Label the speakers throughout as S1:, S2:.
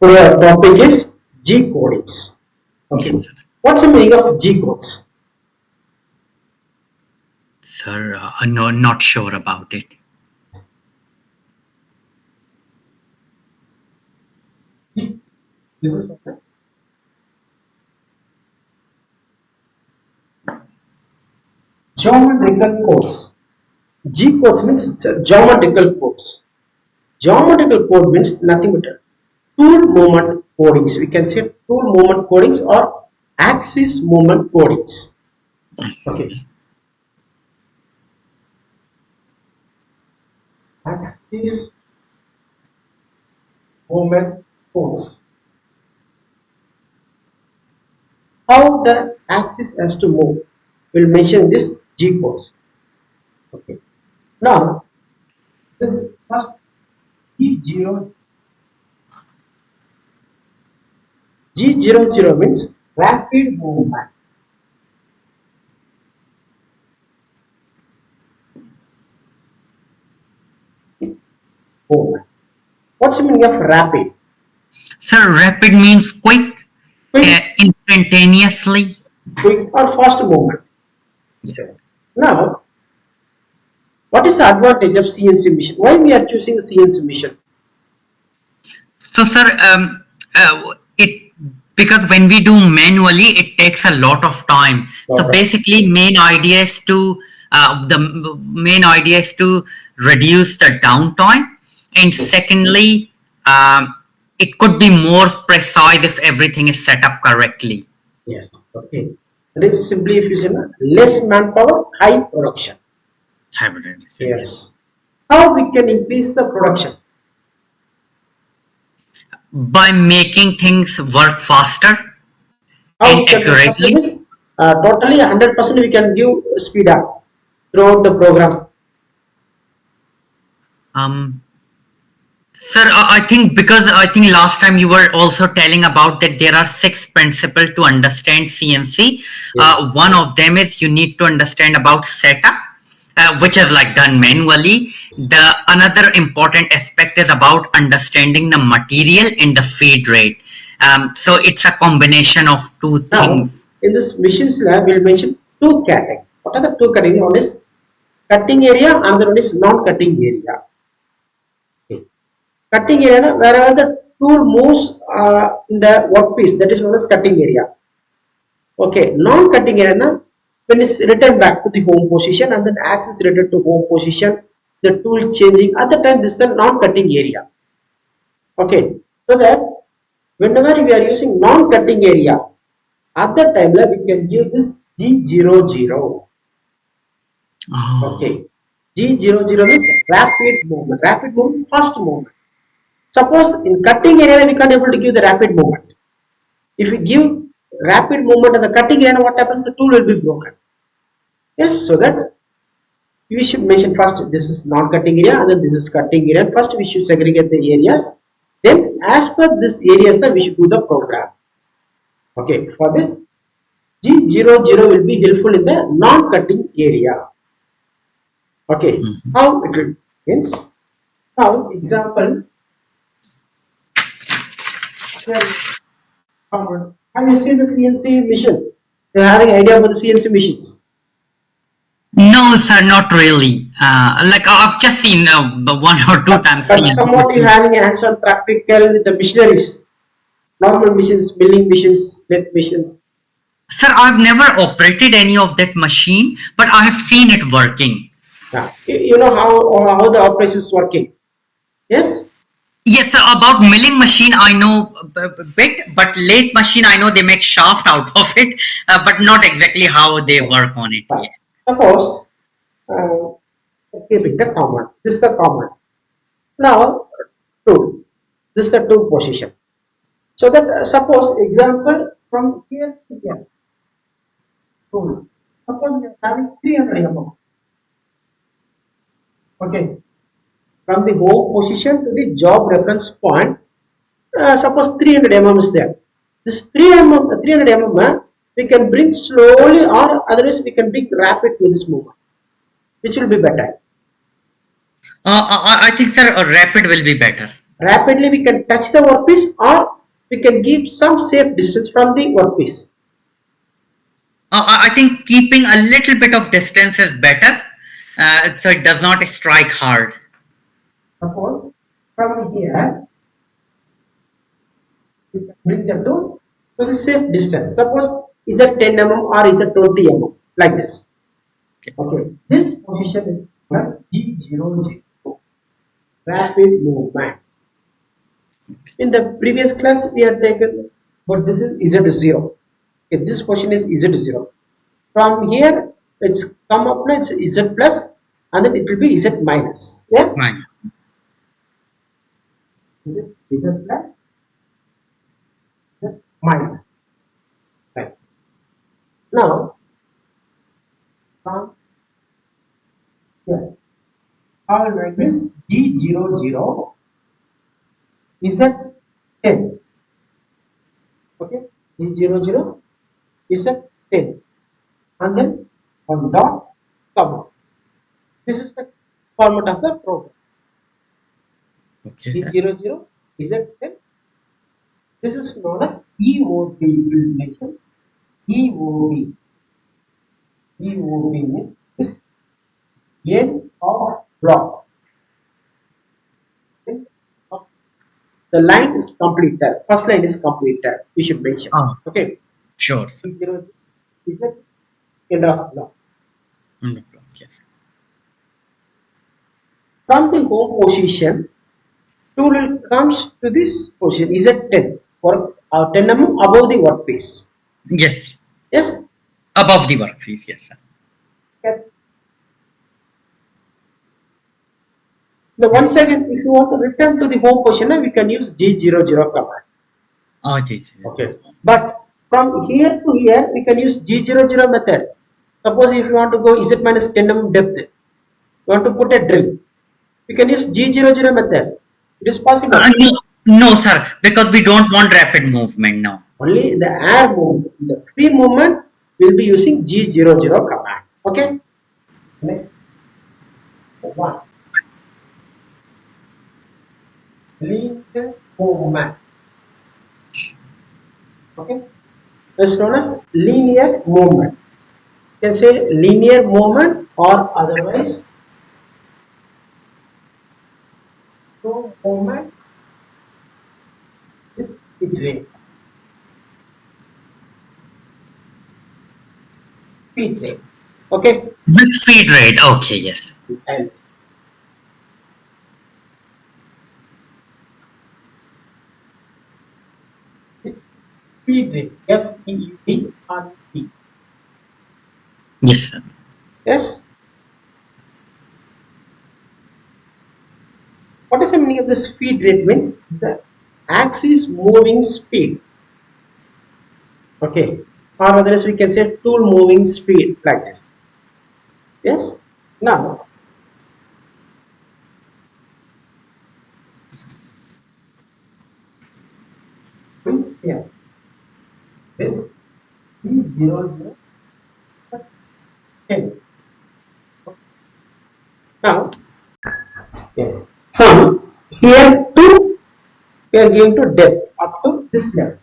S1: Today our topic is G codings.
S2: Yes,
S1: Okay.
S2: sir.
S1: What's the meaning of G codes?
S2: Sir, no, not sure about it.
S1: This is what? Geometrical codes. G code means it's a geometrical codes. Geometrical code means nothing but tool movement codings. We can say tool movement codings or axis movement codings. Okay.
S2: Okay.
S1: Axis movement codes. How the axis has to move. We'll mention this G codes. Okay. Now, the first G0 G00 means rapid movement. Movement. What's the meaning of rapid?
S2: Sir, rapid means quick,
S1: Quick,
S2: instantaneously.
S1: quick or fast movement.
S2: Yeah.
S1: Now, what is the advantage of CNC machine? Why we are choosing CNC machine?
S2: So, sir, it because when we do manually, it takes a lot of time. So
S1: Lot of
S2: basically, main idea is to reduce the downtime, and secondly, it could be more precise if everything is set up correctly.
S1: yes. Okay. And if simply if you say less manpower, high production.
S2: Hybrid, yes.
S1: Yes. How we can increase the production?
S2: By making things work faster
S1: How
S2: and
S1: we can make faster
S2: accurately.
S1: means totally 100% we can give speed up throughout the program.
S2: Um, Sir, I think because I think last time you were also telling about that there are six principles to understand CNC.
S1: Yes.
S2: One of them is you need to understand about setup, which is like done manually. The another important aspect is about understanding the material and the feed rate. So it's a combination of two
S1: Now,
S2: things.
S1: in this machines lab, we'll mention two categories. What are the two categories? One is cutting area, another one is non-cutting area. Okay. Cutting area, wherever the tool moves in the workpiece, that is known as cutting area. Okay, non-cutting area, when it's returned back to the home position and then axis returned to home position, the tool changing. At the time, this is the non-cutting area. Okay, so that whenever we are using non-cutting area, at that time we can give this G00.
S2: Oh,
S1: Okay, G00 means rapid movement, fast movement. Suppose in cutting area we can't able to give the rapid movement. If we give rapid movement in the cutting area, what happens? The tool will be broken. Yes, so that we should mention first this is non-cutting area and then this is cutting area. First we should segregate the areas. Then as per this areas that we should do the program. Okay, for this G00 will be helpful in the non-cutting area. Okay,
S2: mhm.
S1: how it will means now example have you seen the CNC machine? You're having idea about the CNC machines.
S2: No, sir, not really. Like I've just seen one or two times
S1: But
S2: CNC
S1: somewhat you
S2: machines.
S1: having hands-on practical with the machineries, normal machines, milling machines, lathe machines.
S2: Sir, I've never operated any of that machine, but I have seen it working.
S1: Yeah. You know how the operation is working. Yes.
S2: Yes, sir, about milling machine I know a bit, but lathe machine I know they make shaft out of it, but not exactly how they
S1: Okay.
S2: work on it.
S1: Fine.
S2: Yeah.
S1: Suppose uh, keeping the common. This is the common. Now two. This is the two position. So that suppose example from here to here. Two. Suppose we are having 300 mm. Okay. From the home position to the job reference point. Suppose 300 is there. This 300 we can bring slowly or otherwise we can bring rapid to this movement, which will be better.
S2: I think, sir, a rapid will be better.
S1: rapidly we can touch the workpiece, or we can give some safe distance from the workpiece.
S2: I think keeping a little bit of distance is better, so it does not strike hard.
S1: Suppose from here we can bring them to the safe distance. Suppose is it 10 mm or is it 20 mm, like this. Okay, this position is plus G00, rapid movement. In the previous class we have taken, but this is Z0. Okay, this position is Z0. From here it's come up now, it's Z plus, and then it will be Z minus. Yes?
S2: Fine.
S1: Z plus, Z minus. Right. Now, from here, our write is G00 Z10. Okay, G00 Z10. And then one dot comma. This is the format of the program.
S2: Okay, sir.
S1: Z00 Z10. This is known as EOD implementation. EOD. EOD means this end of block. End of- The line is completed. First line is completed. We should mention. Okay.
S2: Sure.
S1: Z00 is the end of block.
S2: Yes.
S1: From the home position, tool comes to this position Z10 or 10 mm above the workpiece.
S2: Yes.
S1: Yes.
S2: Above the workpiece, yes, sir.
S1: Okay. Now once again, if you want to return to the home position, we can use G00 command.
S2: Oh, yes.
S1: Okay. But from here to here, we can use G00 method. Suppose if you want to go Z minus 10 mm depth, you want to put a drill, you can use G00 method. It is possible.
S2: No, sir, because we don't want rapid movement now.
S1: Only the air movement, the free movement, will be using G00 command. Okay. Next one. Linear movement. Okay. It's known as linear movement. You can say linear movement or otherwise no movement with speed rate. Speed rate. Okay.
S2: With feed rate, okay, yes.
S1: And speed rate. FEED.
S2: Yes, sir.
S1: Yes. What is the meaning of the speed rate? Means the axis moving speed. Okay. Or otherwise we can say tool moving speed like this. Yes. Now here this G00 10. Now yes. From here to we are going to depth up to this level.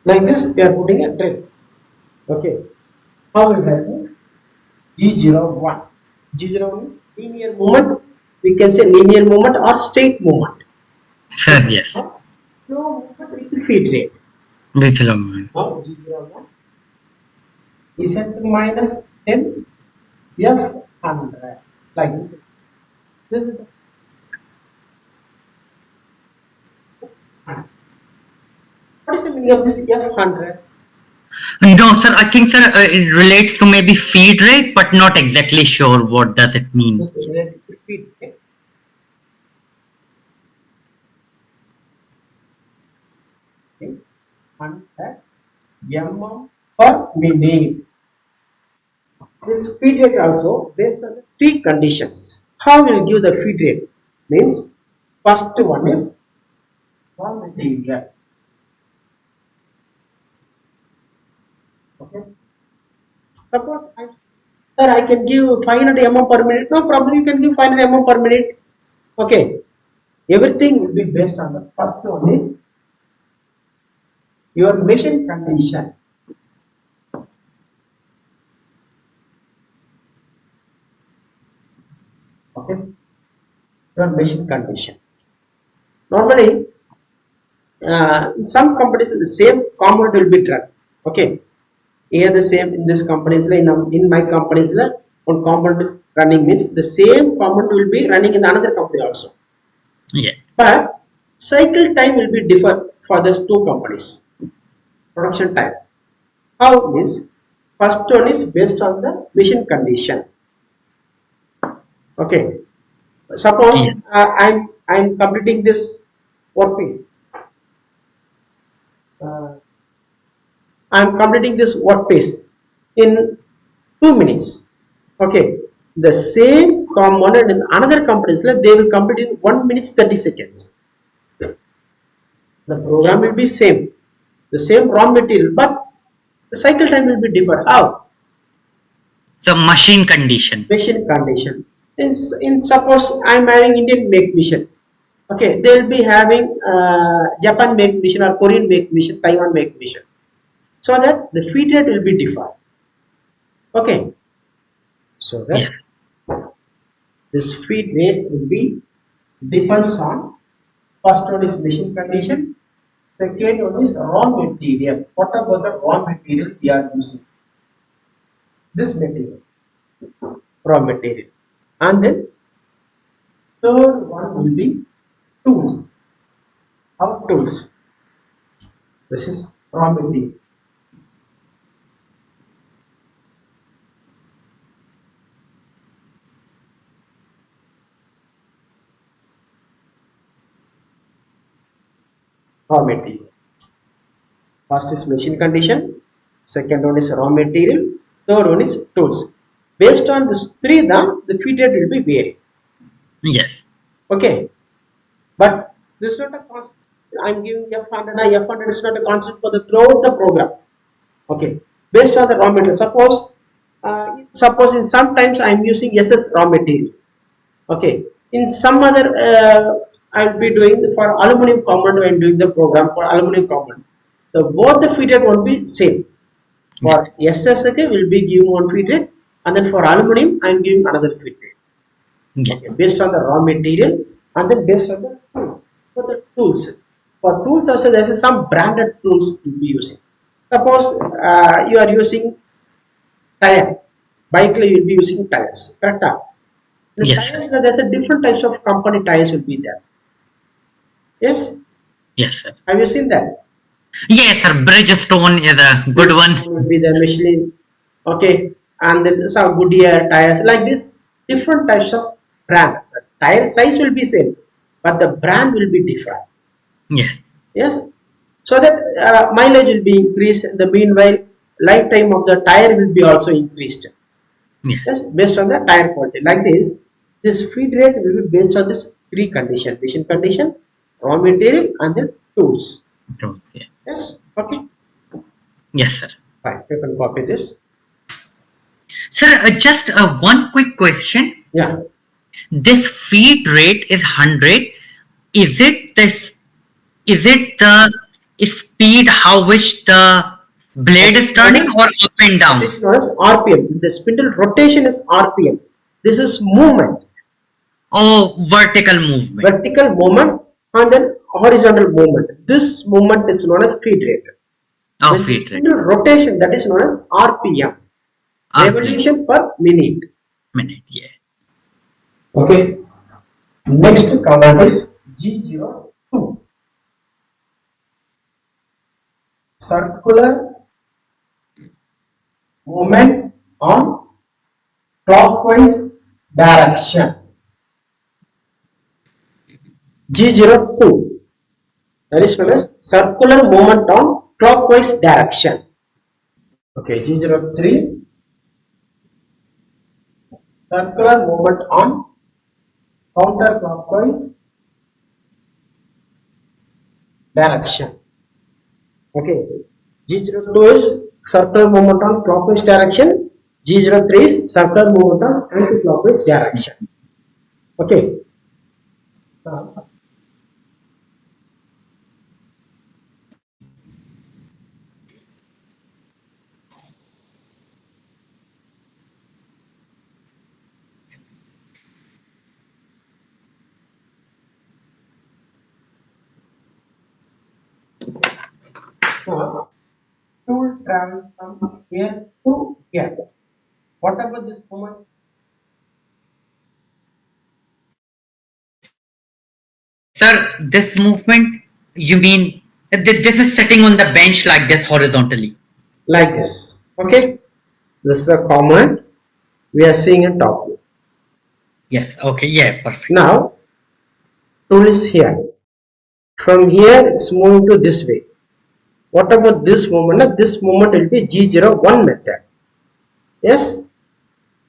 S1: Like this, we are putting a drill. Okay. How will that is G01. G01 linear movement. We can say linear movement or straight movement.
S2: Sir, yes.
S1: Slow movement with the feed rate.
S2: With movement.
S1: Now G01 is at minus 10 F100. Like this. This is the what is the meaning of this F100?
S2: No, sir, I think, sir, it relates to maybe feed rate, but not exactly sure what does it mean.
S1: This is related to feed rate. Okay. 100 mm per minute. This feed rate also based on the three conditions. How will give the feed rate? Means first one is raw material. Okay. Suppose I Sir, I can give 500 mm per minute. No problem, you can give 500 mm per minute. Okay. Everything will be based on the first one is your machine condition. Okay. Your machine condition. Normally, in some companies, the same component will be run. Okay. Here the same in this company, in my companies, one component running means the same component will be running in another company also.
S2: Yeah.
S1: But cycle time will be different for those two companies. Production time. How means first one is based on the machine condition. Okay. Suppose
S2: Yeah.
S1: I'm completing this workpiece. Uh, I'm completing this workpiece in 2 minutes. Okay. The same component in another companies, like they will complete in 1 minute 30 seconds. The program will be same, the same raw material, but the cycle time will be different. How?
S2: So machine condition.
S1: Machine condition. In suppose I'm having Indian make machine. Okay, they'll be having Japan make machine or Korean make machine, Taiwan make machine. So that the feed rate will be different. Okay, so that
S2: Yes.
S1: this feed rate will be depends on first one is machine condition, second one is raw material. What about the raw material we are using? This material, raw material, and then third one will be tools. Our tools. This is raw material. Raw material. First is machine condition, second one is raw material, third one is tools. Based on these three, the feed rate will be varied.
S2: Yes.
S1: Okay, but this is not a constant. I'm giving F100. F100 is not a constant for the throughout the program. Okay, based on the raw material. Suppose in sometimes I'm using SS raw material. Okay, in some other I'll be doing for aluminum component. I'm doing the program for aluminum component. So both the feed rate won't be same. For SS, okay, will be giving one feed rate, and then for aluminum, I'm giving another feed rate.
S2: Yeah.
S1: Okay, based on the raw material, and then based on the tool. For the tools, for tools also there's some branded tools to be using. Suppose you are using tire, bike, you'll be using tires, correct? The
S2: Yes, sir.
S1: tires, there's a different types of company tires will be there. Yes,
S2: Yes, sir.
S1: have you seen that?
S2: Yes, sir. Bridgestone is a good one.
S1: Bridgestone will be the Michelin, okay, and then some Goodyear tires like this. Different types of brand. The tire size will be same, but the brand will be different.
S2: Yes.
S1: Yes, so that mileage will be increased. In the meanwhile, lifetime of the tire will be also increased.
S2: Yes.
S1: Yes, based on the tire quality. Like this feed rate will be based on this three condition: machine condition, raw material, and then tools.
S2: Yeah.
S1: Yes, okay,
S2: Yes, sir.
S1: fine. You can copy this.
S2: Sir, just one quick question.
S1: Yeah.
S2: This feed rate is 100. Is it this? Is it the speed how which the
S1: That
S2: blade is
S1: is known
S2: turning
S1: as
S2: or up and
S1: that
S2: down?
S1: is known as RPM. The spindle rotation is RPM. This is movement,
S2: Oh, vertical movement.
S1: vertical movement, and then horizontal movement. This movement is known as feed rate.
S2: Oh,
S1: Then the
S2: feed rate.
S1: spindle rotation, that is known as RPM,
S2: RPM.
S1: revolution per minute.
S2: Minute. Yeah.
S1: Okay. Next command is G02. Circular movement on clockwise direction. G02. That is known as circular movement on clockwise direction. Okay, G03. Circular movement on counterclockwise direction. Okay, G02 is circular movement on clockwise direction. G03 is circular movement on anti-clockwise direction. Okay. Tool travels from here to here. What about this movement?
S2: Sir, this movement, you mean this is sitting on the bench like this horizontally?
S1: Like this. Okay. This is a command we are seeing in top view.
S2: Yes. Okay. Yeah. Perfect.
S1: Now, tool is here. From here, it's moving to this way. What about this movement? This movement will be G01 method. Yes,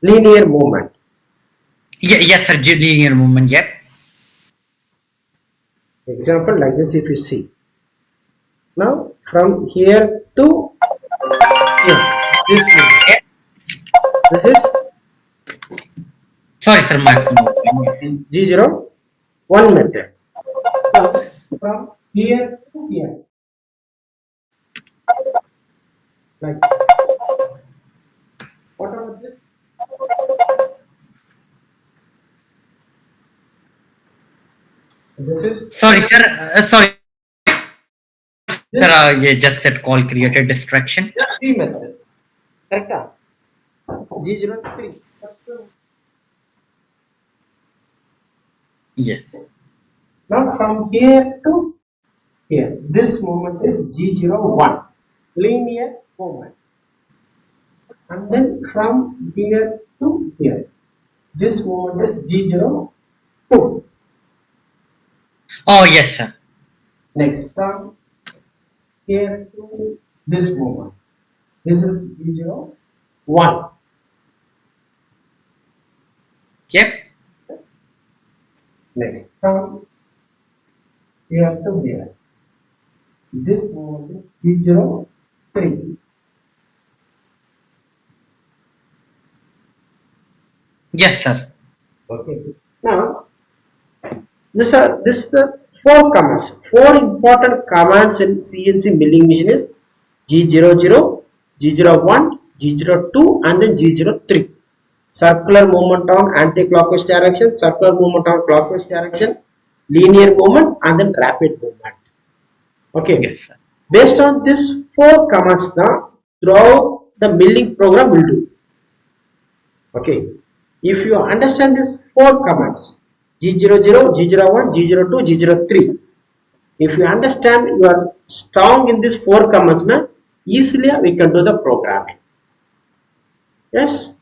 S1: linear movement.
S2: Yeah. Yes, sir. Linear movement. Yep.
S1: Example like this, if you see. Now, from here to here, this movement. This is
S2: Sorry, sir. My phone.
S1: G01 method. Now, from here to here. Like, what about this? This is
S2: Sorry, sir. Sorry, sir. Yeah, just that call created distraction.
S1: P method. Correct? G03.
S2: Yes.
S1: Now from here to here, this movement is G01, linear movement. And then from here to here, this movement is G02.
S2: Oh, yes, sir.
S1: Next, from here to this movement, this is G01.
S2: Yep.
S1: Next, from here to here, this movement is G03.
S2: Yes, sir.
S1: Okay. Now, this is the four commands. Four important commands in CNC milling machine is G00, G01, G02, and then G03. Circular movement on anti-clockwise direction, circular movement on clockwise direction, linear movement, and then rapid movement. Okay.
S2: Yes, sir.
S1: Based on these four commands, now throughout the milling program will do. Okay. If you understand these four commands, G00, G01, G02, G03, if you understand, you are strong in these four commands, now easily we can do the programming. Yes.